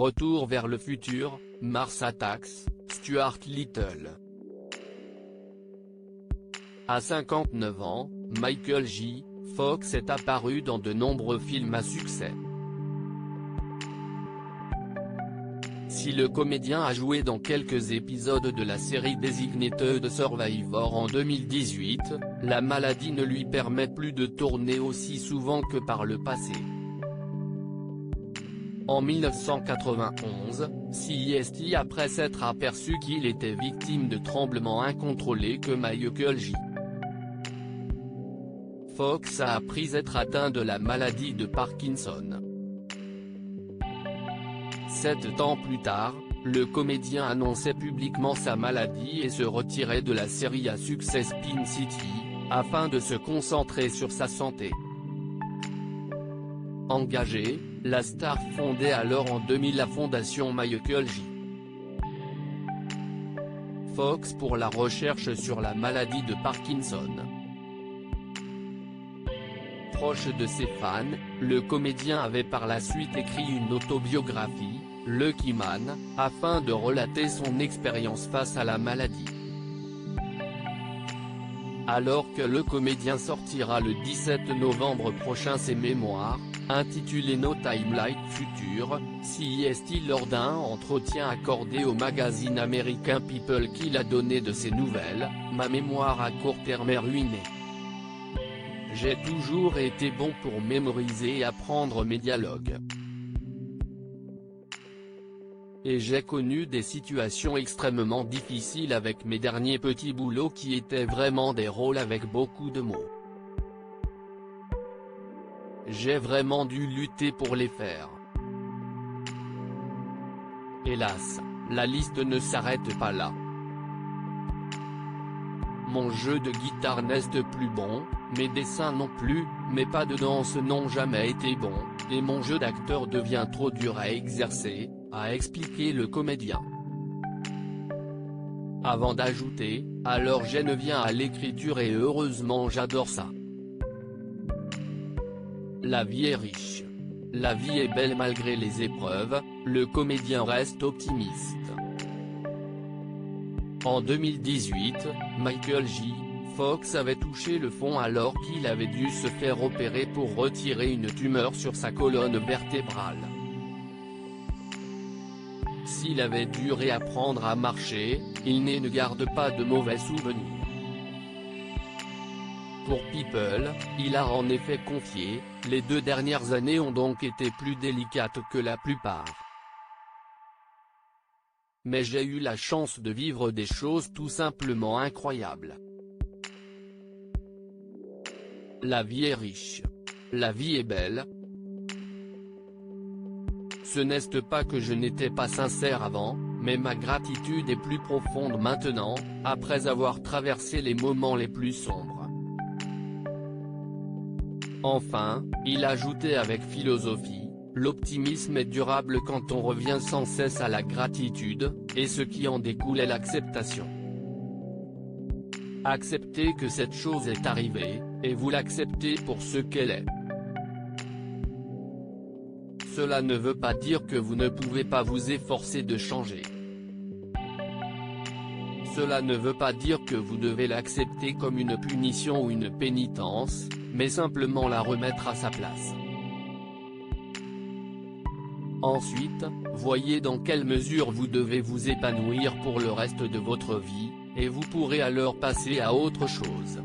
Retour vers le futur, Mars Attacks, Stuart Little. À 59 ans, Michael J. Fox est apparu dans de nombreux films à succès. Si le comédien a joué dans quelques épisodes de la série Designated Survivor en 2018, la maladie ne lui permet plus de tourner aussi souvent que par le passé. En 1991, CST après s'être aperçu qu'il était victime de tremblements incontrôlés que Michael J. Fox a appris être atteint de la maladie de Parkinson. 7 ans plus tard, le comédien annonçait publiquement sa maladie et se retirait de la série à succès Spin City, afin de se concentrer sur sa santé. Engagé, la star fondait alors en 2000 la fondation Michael J. Fox pour la recherche sur la maladie de Parkinson. Proche de ses fans, le comédien avait par la suite écrit une autobiographie, Lucky Man, afin de relater son expérience face à la maladie. Alors que le comédien sortira le 17 novembre prochain ses mémoires, intitulées No Timeline Future, CST lors d'un entretien accordé au magazine américain People qu'il a donné de ses nouvelles, ma mémoire à court terme est ruinée. J'ai toujours été bon pour mémoriser et apprendre mes dialogues. Et j'ai connu des situations extrêmement difficiles avec mes derniers petits boulots qui étaient vraiment des rôles avec beaucoup de mots. J'ai vraiment dû lutter pour les faire. Hélas, la liste ne s'arrête pas là. Mon jeu de guitare n'est plus bon, mes dessins non plus, mes pas de danse n'ont jamais été bons, et mon jeu d'acteur devient trop dur à exercer, a expliqué le comédien. Avant d'ajouter, alors je ne viens à l'écriture et heureusement j'adore ça. La vie est riche. La vie est belle malgré les épreuves, le comédien reste optimiste. En 2018, Michael J. Fox avait touché le fond alors qu'il avait dû se faire opérer pour retirer une tumeur sur sa colonne vertébrale. S'il avait dû réapprendre à marcher, il ne garde pas de mauvais souvenirs. Pour People, il a en effet confié, les 2 dernières années ont donc été plus délicates que la plupart. Mais j'ai eu la chance de vivre des choses tout simplement incroyables. La vie est riche. La vie est belle. Ce n'est pas que je n'étais pas sincère avant, mais ma gratitude est plus profonde maintenant, après avoir traversé les moments les plus sombres. Enfin, il ajoutait avec philosophie, l'optimisme est durable quand on revient sans cesse à la gratitude, et ce qui en découle est l'acceptation. Acceptez que cette chose est arrivée, et vous l'acceptez pour ce qu'elle est. Cela ne veut pas dire que vous ne pouvez pas vous efforcer de changer. Cela ne veut pas dire que vous devez l'accepter comme une punition ou une pénitence, mais simplement la remettre à sa place. Ensuite, voyez dans quelle mesure vous devez vous épanouir pour le reste de votre vie, et vous pourrez alors passer à autre chose.